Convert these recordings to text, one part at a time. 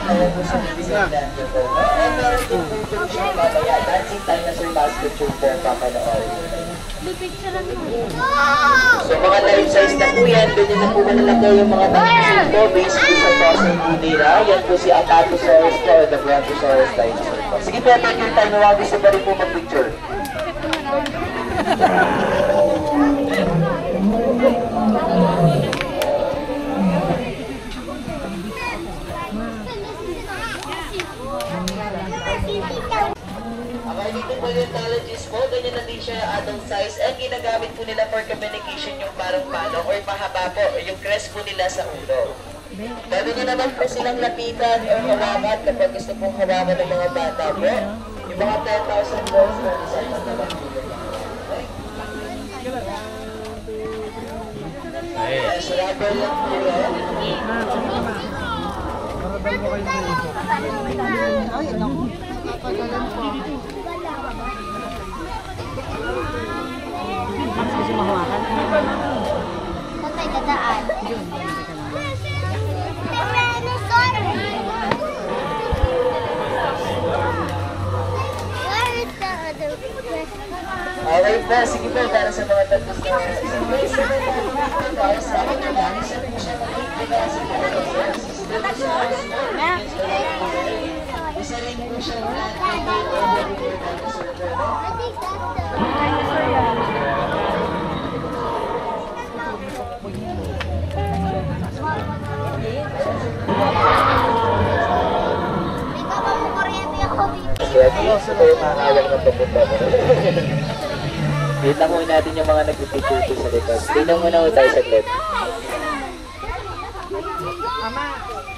kaya po sa bibigyan natin po. And meron din po ito siya mamaya. Dancing Dinosaur Basket Show po ang papanoorin. So mga life size na po yan, ganyan na po malalaki yung mga dinosaur po based po sa fossil po nila. Yan po si Apatosaurus po o the Brontosaurus dinosaur po. Sige po, take your time na wag gusto ba rin po mag-picture. Dito po yung paleontologist po, ganyan na din siya adult size and ginagamit po nila for communication yung parang palong or mahaba po, yung crest po nila sa ulo. Pwede nyo naman po silang lapitan o hawakan kapag gusto pong hawakan ng mga bata po. Yung mga 10,000 volts na isang naman po nila. So, rubber lang po yan. Ay, naku. Napagalan po. Max, gusto mahawakan? Saan tayo dadaan? Where is the other person? Okay po, sige po, para sa mga tapos na isa rin po siyang kaya dito yung mga kawag ng papunta mo. Kita muna natin yung mga nagpipituto sa likod. Tingnan muna ko tayo saglit.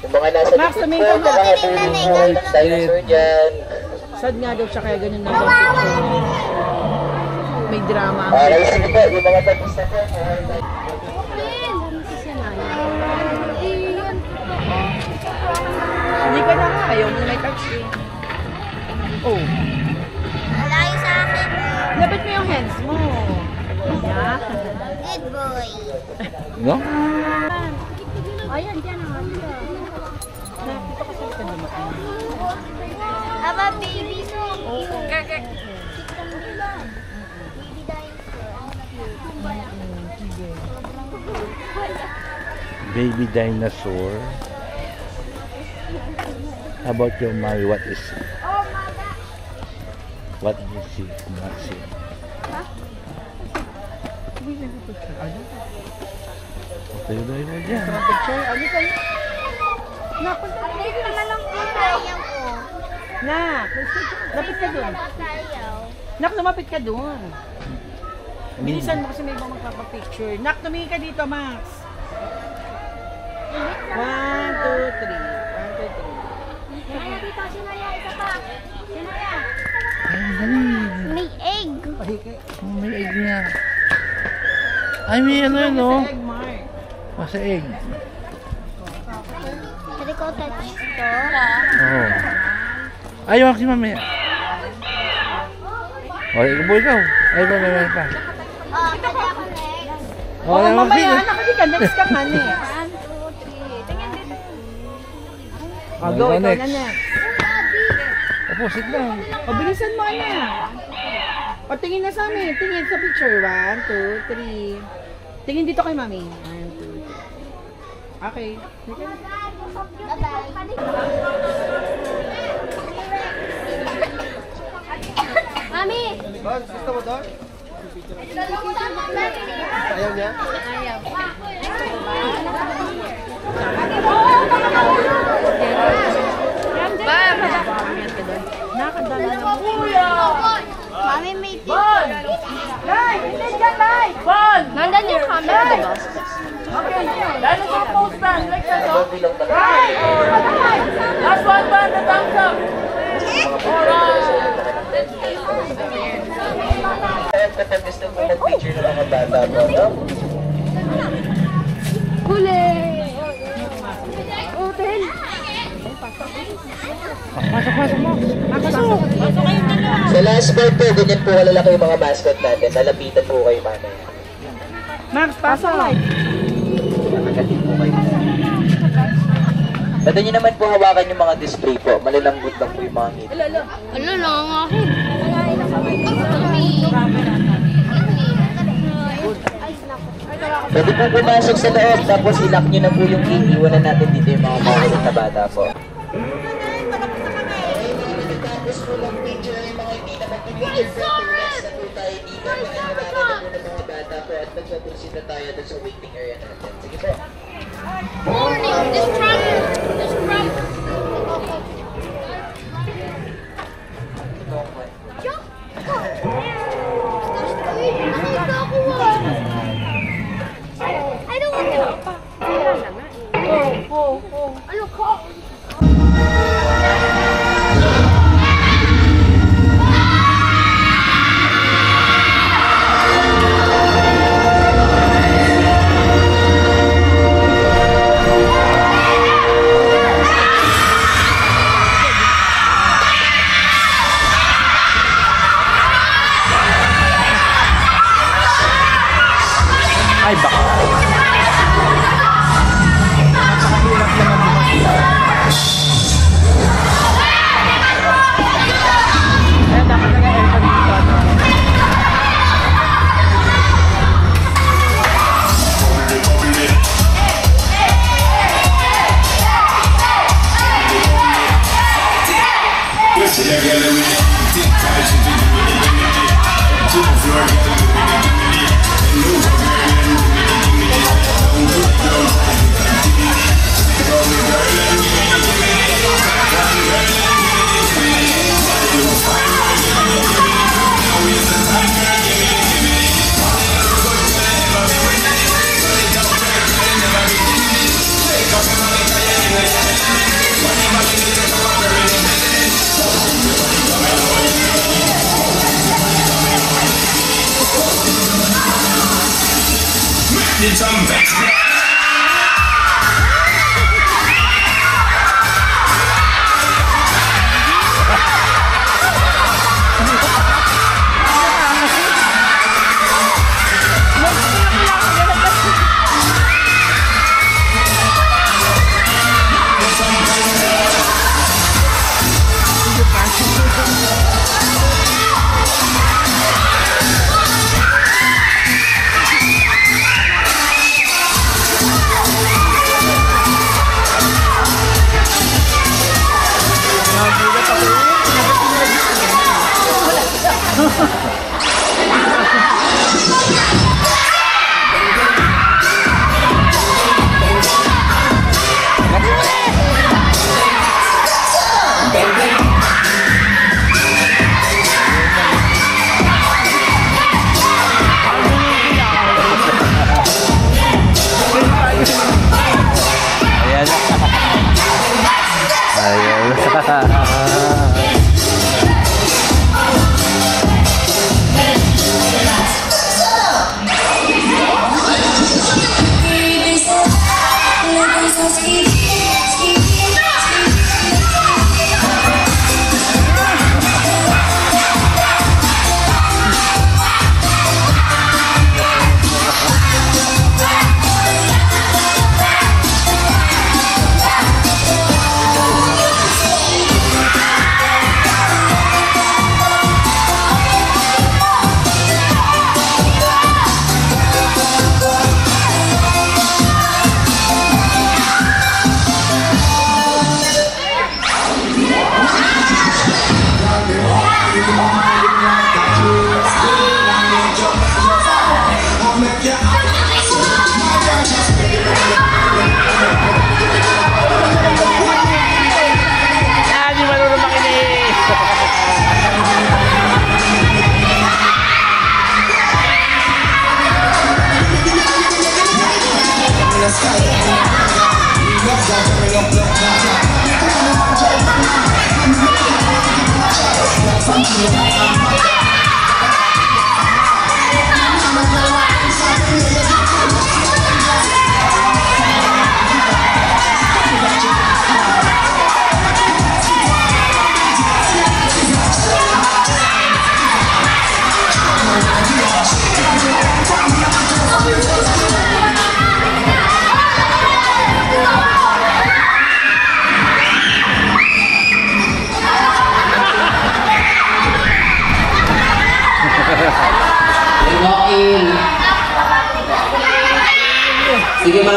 Yung mga nasa likod po, nakahatuling mo, dinosaur dyan. Sad nga daw siya kaya ganun na daw. May drama. Okay, sige po, yung mga tapos na po. Hindi ka na nga, ayaw mo may touch eh. Oh. Malayo sa akin. Lapit mo yung hands mo. Yeah. Good boy. No? Ayan, dyan ang ito. Nakita ka sa likod naman. Aba, baby. Baby dinosaur. How about your Mari? What is it? What is it? Maxi? Tayo na yun dyan. Picture? Ano ka? Napunta naman lang po tayo po. Nak, lapit ka dun. Nak, lumapit ka dun. Bilisan mo kasi may ibang magpapapicture. Nak, tumingin ka dito, Max. 1, 2, 3. 1, 2, 3. Kaya dito, sinaya, isa pa. Sinaya. Dali. May egg. Oh, may egg nga. Ay, may ano yun, no? Egg mark. Masa egg. Pwede ko touch ito. Oo. Ayaw ako si mamaya. O, ikaw ikaw. Ay, ba, may pa. Oh, pwede ako next. Oh, mamaya, anak, kasi ka. Next ka man eh. 1, 2, 3. Tingin dito. Oh, go, ikaw na next. Opo, sit down. O, bilisan mo, anak. O, tingin na sa amin. Tingin sa picture. 1, 2, 3. Tingin dito kay mami. 1, 2, 3. Okay. Bye-bye. Mami! Gusto mo doon? Ayaw niya? Ayaw. Nakadala na. Mami, may picture. Lai! Hindi dyan, Lai! Bon! Nandan yung camera, diba? Okay. Dinosaur pose stand. Like that, oh. Right! Last one, man. The thumbs up. Alright. Kapag gusto mo mag-picture ng mga bata mo, no? Huli! Hotel! Pasok mo. Pasok kayong dalawa. Sa last part po, ganyan po kalalaki yung mga mascot natin. Nalapitan po kayo mamaya. Max, pasok. Nakalit po kayo. Pwede nyo naman po hawakan yung mga display po. Malalambot lang po yung mga ngiti. Ano lang ang akin? Pwede po pumasok sa loob, tapos ilock nyo na po yung key. Iwanan natin dito yung mga makulit na bata po. Tapos po lang picture yung mga hindi na mag-picture relax na po tayo dito. Hawakan na po ng mga bata po at magpaproceed na tayo dun sa waiting area natin. Sige po. Morning, this truck. I don't want to. Ano ko? Ay, baka.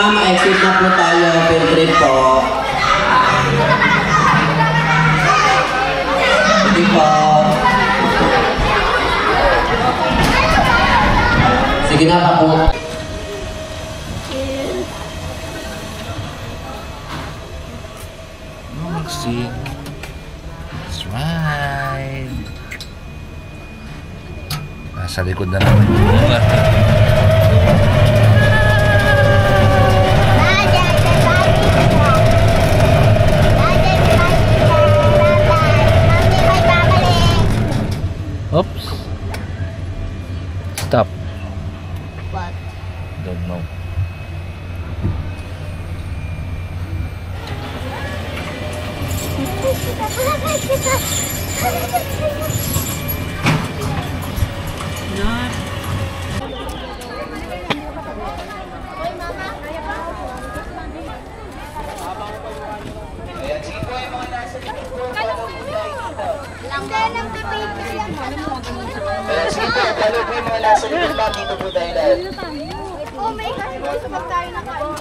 ma'am, exit na po tayo. Field trip po. Sige po. Sige na pa po. Maxine. That's right. Nasa likod na naman yung bunga. Oops. Stop. What? Don't know. Ayan, sige po yung mga nasa likod po. Lang pipicture yan. Ayan, sige po. Follow po yung mga nasa likod, ma'am. Dito po tayo lahat. Oh my gosh, gusto pag tayo nakain.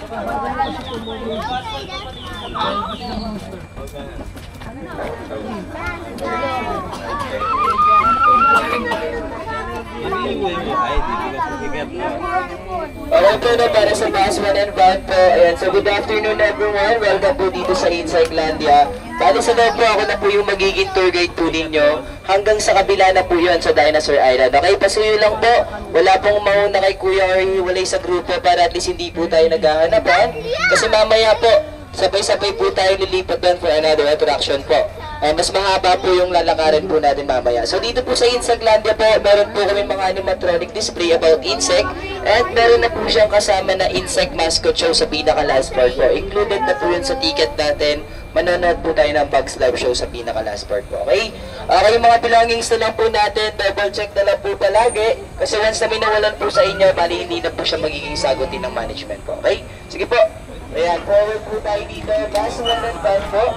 Okay po na para sa Bus 1 and Van po. Ayan, so good afternoon everyone. Welcome po dito sa Insightlandia. Bali sa loob po ako na po yung magiging tour guide po ninyo hanggang sa kabila na po yun sa Dinosaur Island. Okay, pasuyo lang po. Wala pong mauna kay Kuya or hiwalay sa grupo para at least hindi po tayo naghahanapan. Kasi mamaya po, sabay-sabay po tayo lilipat doon for another attraction po. Mas mahaba po yung lalakarin po natin mamaya. So dito po sa Insightlandia po, meron po kami mga animatronic display about insect. And meron na po siyang kasama na insect mascot show sa pinaka-last part po. Included na po yun sa ticket natin. Manonood po tayo ng Bugs Live Show sa pinaka-last part po. Okay? Okay, yung mga belongings na lang po natin, double check na lang po palagi. Kasi once na minawalan po sa inyo, bali hindi na po siya magiging sagutin ng management po. Okay? Sige po. Ayan, forward po tayo dito. Bus 1 and Van po.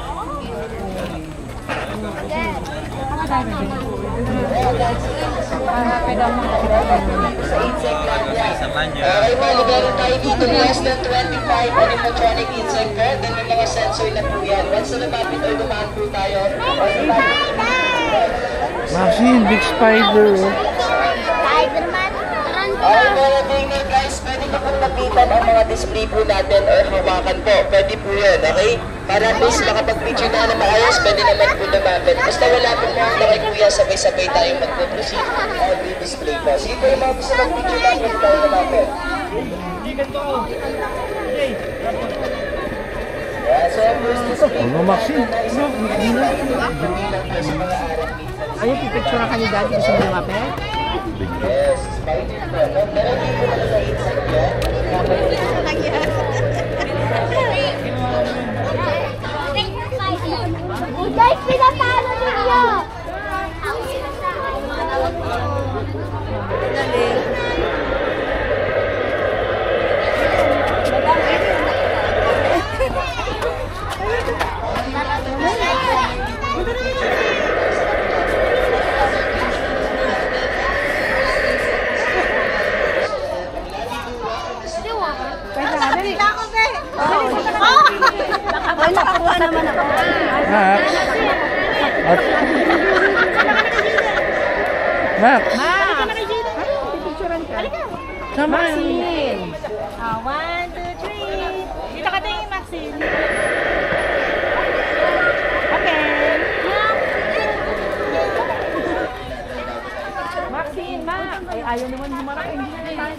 Okay po, ligaran tayo dito less than 25 animatronic insect po. Then may mga sensor na po yan. Once na lumapit or dumaan po tayo. Maxine, big spider. Spider-Man. Okay po, natin na guys, pwede na pong lapitan ang mga display po natin or hawakan po. Pwede po yun, okay? Para at least makapag-picture na maayos, pwede naman po lumapit. Basta wala po mga kay Kuya, sabay-sabay tayong mag-proceed on the display po. Sige po yung mga gusto mag-picture na, pwede tayo lumapit. Yeah, so first display po Maxine. natin na sa mga R&B. Ayun, pipicture ka ni Daddy. Gusto mo lumapit? Yes, spider po. Pero dito na sa insect yan. Guys, pinapalo ninyo! Ay, nakakuha naman ako. Max. At... Max. Pipicturean ka. Sama yun. Maxine. 1, 2, 3. Dito ka tingin, Maxine. Okay. Maxine, Ma. Ay, ayaw naman humarap. Hindi na tayo.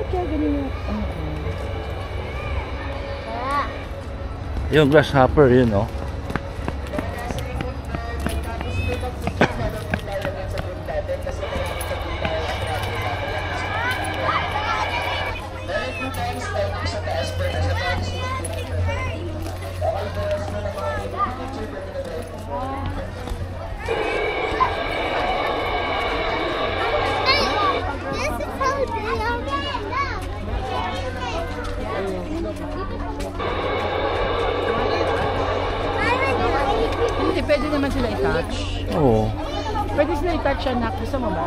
kaya ganun yung... Yung grasshopper, yun, oh. Hindi, pwede naman sila i-touch. Oo. Pwede sila i-touch siya, Nak. Gusto mo ba?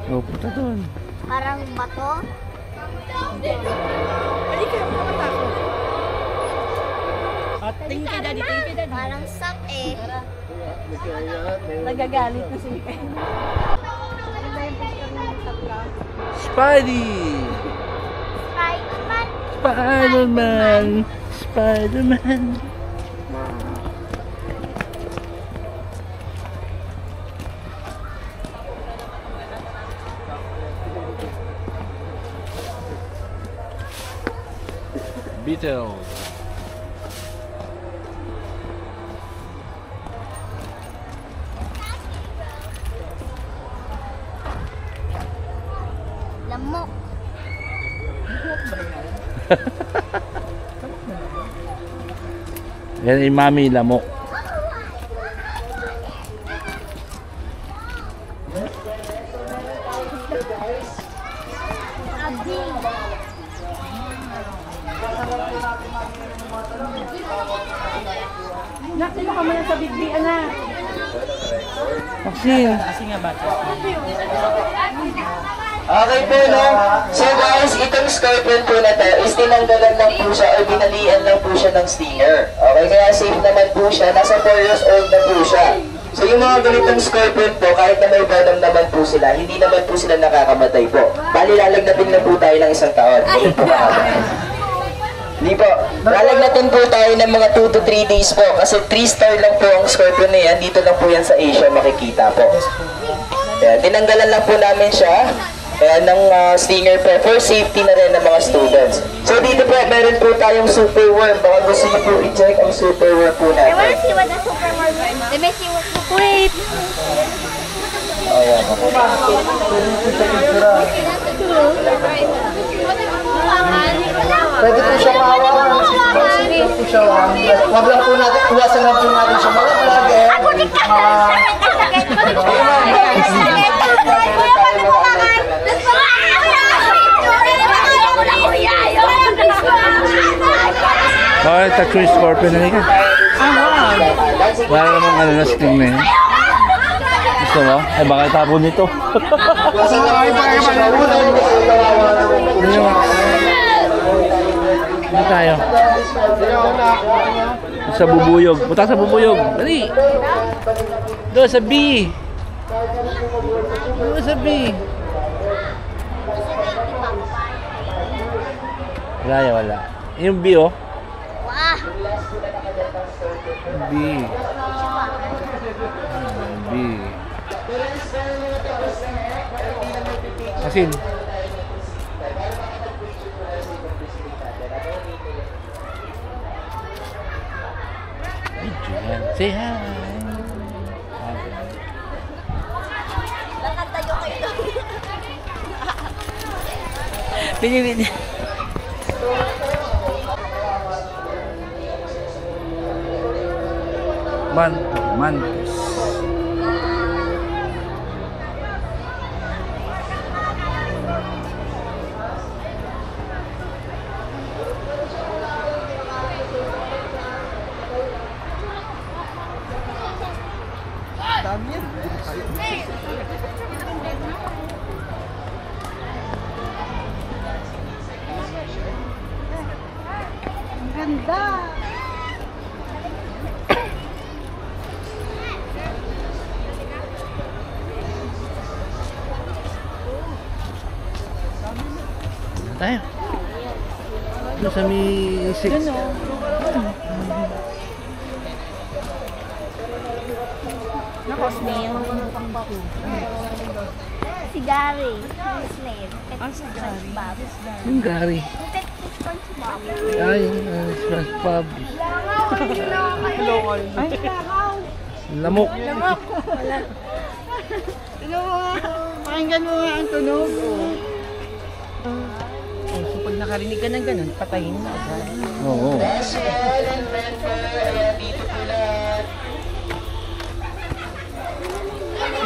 Oh, punta doon. Parang bato. Halika, makatakot. At tingin kay Daddy, tingin kay Daddy. Parang sak eh. Nagagalit na si Mika. Spidey! Spider-Man. Spider-Man! Spider-Man! Beatles. Lamok. Yan ay Mami Lamok. Nak, sino ka muna sa Big B, anak? Maxine! Kasi nga bata. Okay po, no? So guys, itong scorpion po na to is tinanggalan lang po siya o binalian lang po siya ng stinger. Okay, kaya safe naman po siya. Nasa 4 years old na po siya. So yung mga ganitong scorpion po, kahit na may venom naman po sila, hindi naman po sila nakakamatay po. Bali, lalagnatin na po tayo ng 1 taon. Hindi po. Lalagnatin po tayo ng mga 2 to 3 days po. Kasi 3-star lang po ang scorpion na yan. Dito lang po yan sa Asia makikita po. Kaya tinanggalan lang po namin siya. Ng stinger po for safety na rin ng mga students. So dito po, meron po tayong super worm. Baka gusto niyo po i-check ang super worm po I wanna natin. see what the Superman is. Let me see what. Wait. Ayan. Pwede po siya mahawakan. Pwede po siya mahawakan. Wag lang po natin, iwasan lang po natin siya. Malagi eh. Bakit touch yung scorpion na nika? Wala namang ano na sting na yun. Gusto mo? Ay baka itapon nito. Iwasan lang kayo para siya mahawakan. Ano tayo? Sa bubuyog. Punta sa bubuyog. Dali! Doon sa B! Doon sa B! Wala yan, wala. Yung B, oh. Wah. B. B. Asin. Say hi. Binibini. Mantis. tayo. Doon sa may 6. Yun o. Snail. Si Gary. Snail. Si Gary. Yung Gary. Ay, SpongeBob. Ay, Lamok. pakinggan mo nga ang tunog. So pag nakarinig ka ng ganun, patayin na agad. Oo. Last one and member. Ayan, dito po lang.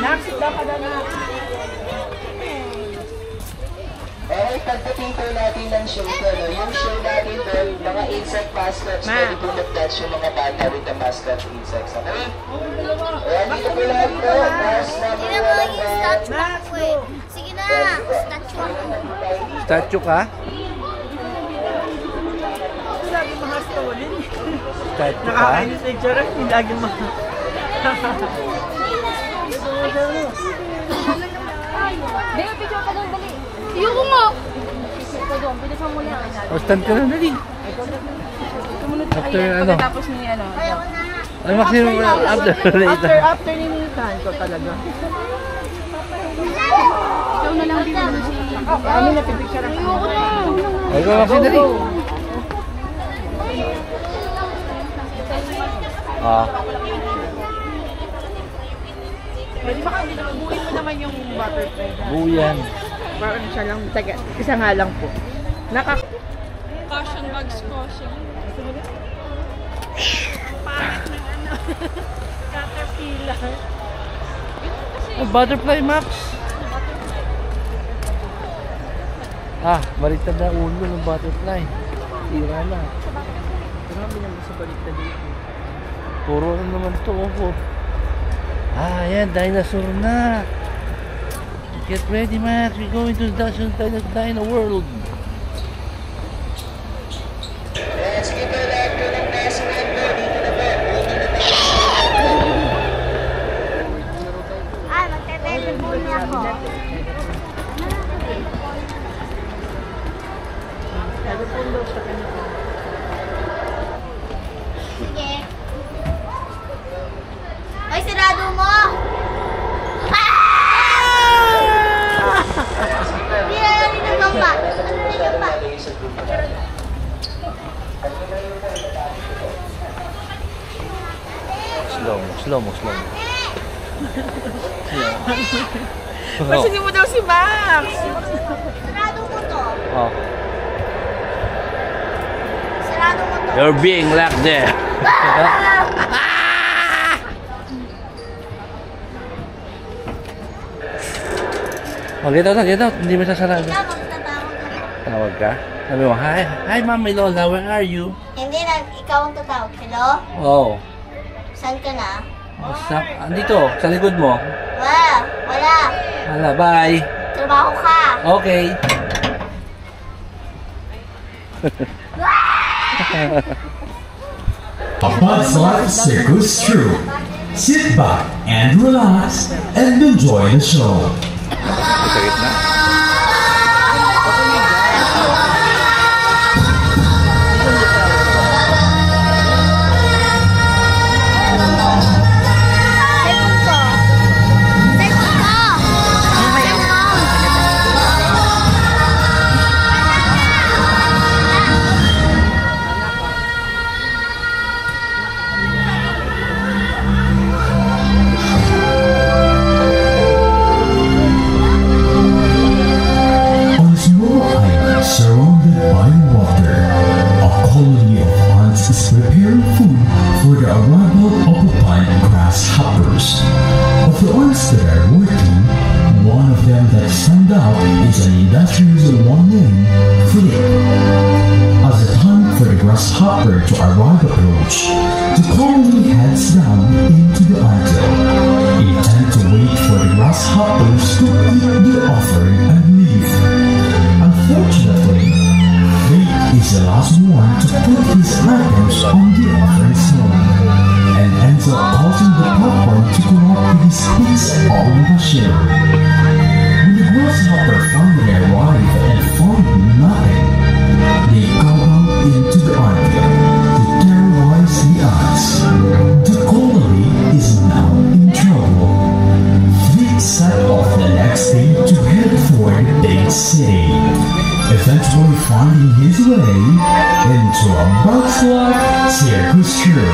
Naksit daw ka na. Okay, pagdating po natin ng show ko, no? Yung show natin doon, mga insect mascots, Ma. pwede po nag-dance yung mga bata with the mascot insects. Okay? Ayan, dito po lang po. Last number Sige na mo, 1 yung and statue ako eh. Sige na, statue ako. Statue ka? Lagi mahastolin. Statue ka? Nakakainis na yung charot, hindi lagi Bea, picture ka doon, dali. Ayoko nga. Ikaw doon, pinasan mo yan. O, stand ka na, dali. Sumunod ka After kaya, ano? pagkatapos ni ano. Ayoko na. Ay, maximum after later. After ninitahan ko talaga. Ikaw na lang din mo si... Kami na pipicture ang Ayoko na. Ay, ikaw maxi, dali. Ah, Pwede ba kami buuin mo naman yung butterfly? buyan. Parang siya lang, taga, isa nga lang po. Caution, bags caution. Pangit ng ano. Caterpillar. Oh, butterfly, Max. Ah, baliktad na ulo ng butterfly. Tira na. Grabe naman sa balik na dito. Puro ano naman to, oh. Ah, yan, dinosaur na. Get ready, Max. We're going to the dino world. Ayan, sige po, lahat po ng last member. Dito na po. Ay, magte-telephone niya ako. Telephone daw sa kanila. Sige. Ay, sarado mo! Hindi na natin nagamba. Ano na nagamba? Slow mo. Pansinin mo daw si Max! Sarado mo to. Oh, Sarado mo to. you're being locked there. Oh, get out. Hindi mo sasarado. Ikaw, magtatawag ka. Tawag ka? Sabi mo, hi, Mami Lola, where are you? Hindi na, ikaw ang tatawag. Hello? Oh, Saan ka na? andito, sa likod mo. Wala. Hala, bye. Trabaho ka. Okay. A Buzz Life Circus True. Sit back and relax and enjoy the show. Sa gitna. Second ko. On a small island surrounded by water, a colony of ants is preparing food for the arrival of the giant grasshoppers. Of the ants that are working, one of them that stand out is an industrious one named Flip. As the time for the grasshopper to arrive approach, the colony heads down into the anthill. Intent to wait for the grasshoppers to eat the offering and leave. Unfortunately, Flip is the last one to put his items on the offering stone, and ends up causing the popcorn to go up with his piece all of a shiver. When the grasshopper finally arrived and found nothing, his way into a box-like circus show.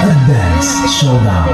Advanced Showdown.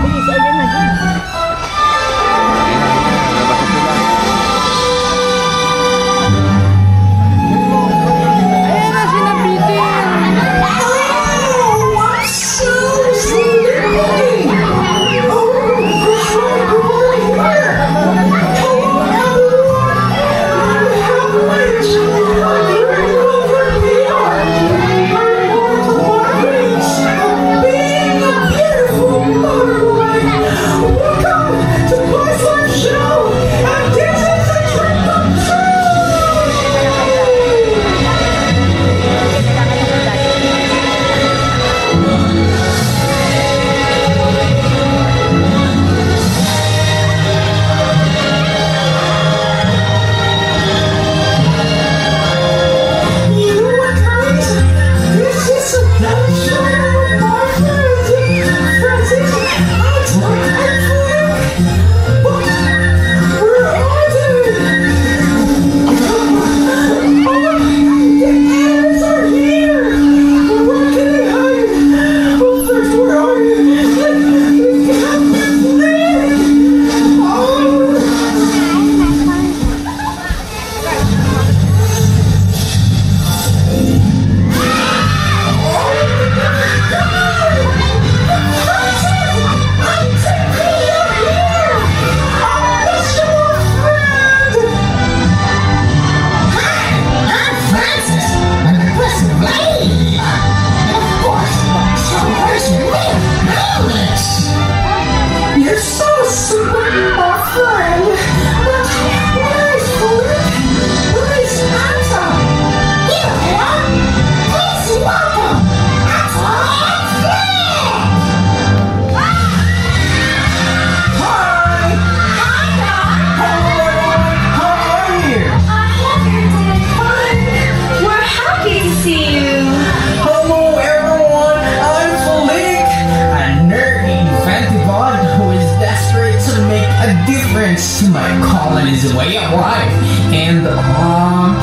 To my colony's way of life, and I'm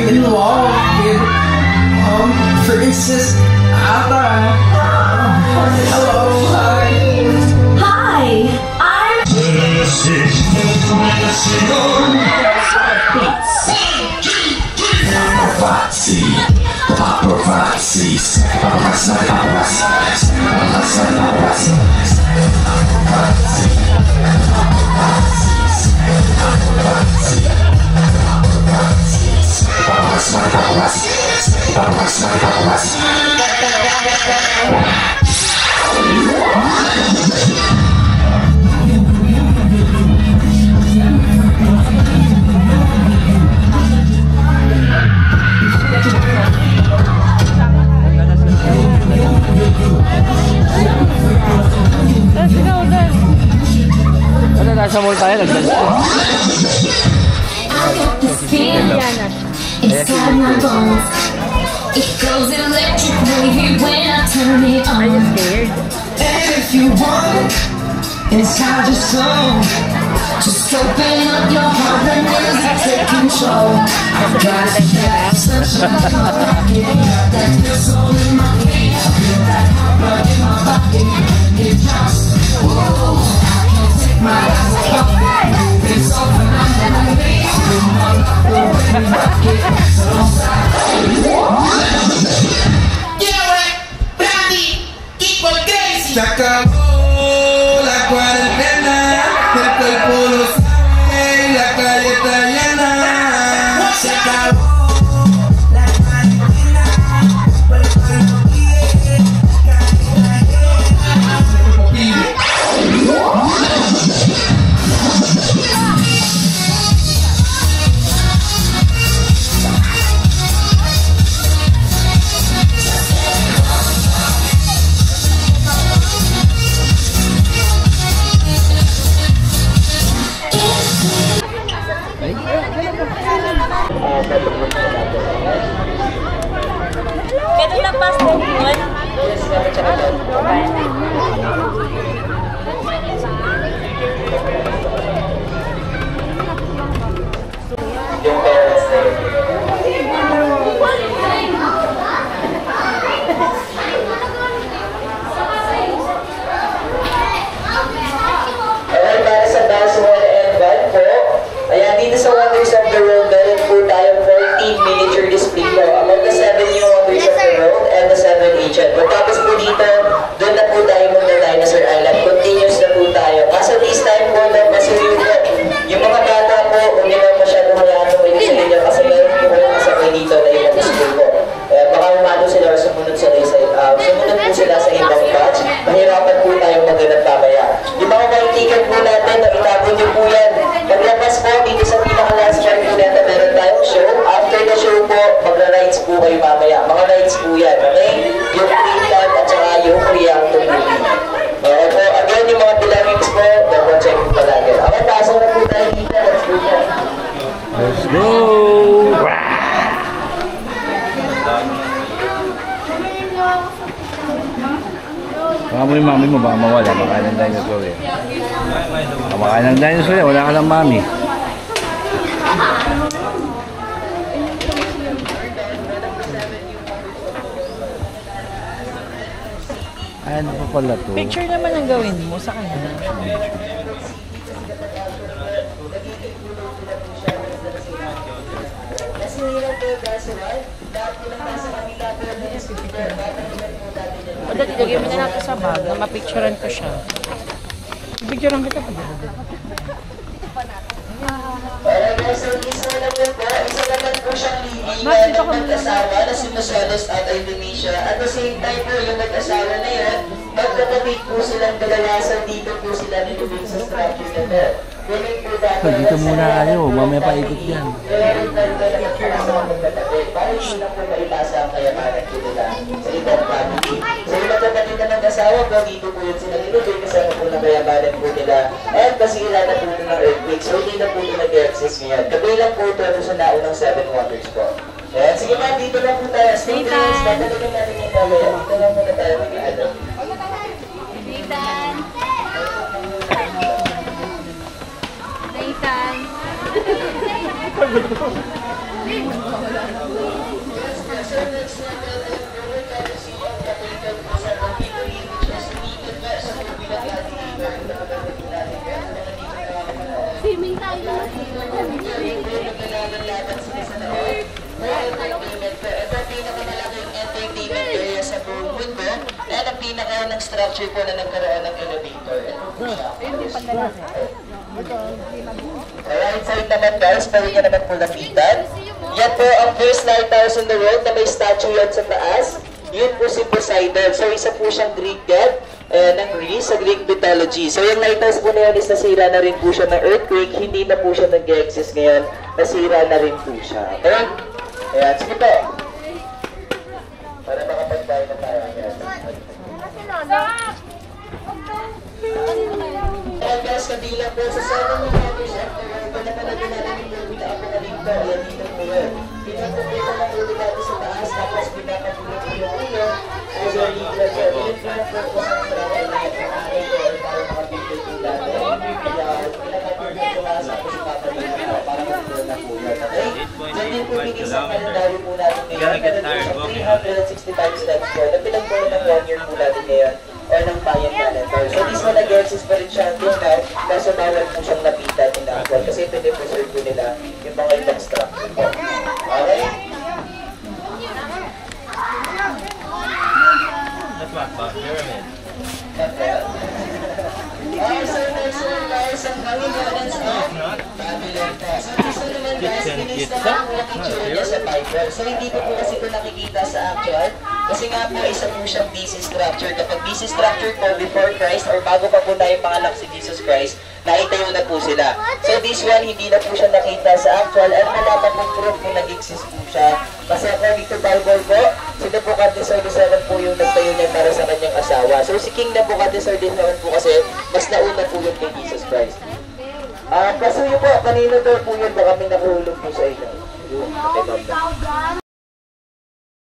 in love with Princess Ada. Hello, hi. I'm nasa mall tayo, nag-dance ko. It goes electric wavy when I turn it on. Are you scared? And if you want inside your soul, Just open up your heart, let music take control. I've got that sunshine in my pocket, that good soul in my feet. I feel that hot blood in my body, it jumps. Whoa, I can't take my eyes off it. It's so phenomenally. With my love, the way we rock it, so se acabó la cuarentena, el cuerpo lo sabe y la calle está llena. Se acabó la cuarentena, el cuerpo lo quiere, la calle está Baka mo yung mami mo, baka mawala. Baka ng dinosaur eh. Baka ng dinosaur eh, wala ka ng mami. Ay, ano pa pala to? Picture naman ang gawin mo sa kanya. O dati, lagyan mo na natin sa bag na mapicturean ko siya. Picturean kita pa dito. Alright guys, so isa naman po siyang lilingan ng mag-asawa na si Masalos at Indonesia. At the same time po, yung mag-asawa na yun, magkakabit po silang dalawasan dito po sila nito sa structure na to. Dito muna kayo, mamaya pa ikot yan. Para hindi lang po maipasa ang kayamanan ko nila sa ibang family. So yung magkakabit na mag-asawa po, dito po yun sila nilubay kasama po ng kayamanan po nila. At kasira na po ito ng earthquake, so hindi na po ito nag-exist ngayon. Kabilang po ito sa naunang 7 wonders po. Ayan, sige pa, dito lang po tayo. Students, dadalagan natin yung gawin. Dito lang muna tayo mag-ano. Nathan. Nathan. Swimming tayo. Ito ang pinakamalaking entertainment area sa buong mundo. At ang pinaka ng structure po na nagkaroon ng elevator. Ito po siya. Alright, so naman guys, pwede nyo naman po lapitan. Yan po ang first lighthouse in the world na may statue yan sa taas. Yun po si Poseidon. So isa po siyang Greek god ng Greece sa Greek mythology. So yung lighthouse po na yun is nasira na rin po siya ng earthquake. Hindi na po siya nag-exist ngayon. Nasira na rin po siya. Okay? Ayan, sige po. Para makapagbayo na tayo. Ayan. Ayan guys, kabilang po sa 7 wonders of the world. Panapanagin natin yung movie na ako na dito. Ayan dito po yun. Pinagpapita ng ulo natin sa taas. Tapos pinapagulog po yung ulo. As a leader, yun po na po sa travel na ito. Para makapito po natin. Kaya pinapagulog po nga sa pagpapagulog para magulog na po yun. Okay? So din po bigay sa kalendaryo po natin ngayon. Meron po siya 365 steps po. Na pinagpulong ng 1 year po natin ngayon. Or ng bayan calendar. So this one nag-exist pa rin siya until now, kaso bawal po siyang napitan in actual kasi pinipreserve po nila yung mga ibang structure po. Okay? That's what about pyramid. So next one guys, ang hanging evidence of Babylon po. So this one naman guys, pinista na po ang itsura niya sa Bible. So hindi po kasi ito nakikita sa actual. Kasi nga po, isa po siyang BC structure. Kapag BC structure po before Christ or bago pa po na yung panganak si Jesus Christ, naitayo na po sila. So this one, hindi na po siya nakita sa actual at malaman po proof kung nag-exist po siya. Kasi according to Bible po, si Nebuchadnezzar the po yung nagtayo niya para sa kanyang asawa. So si King Nebuchadnezzar po kasi mas nauna po yun kay Jesus Christ. Pasuyo po, kanino daw po yun, baka may nakuhulog po sa inyo. Yung,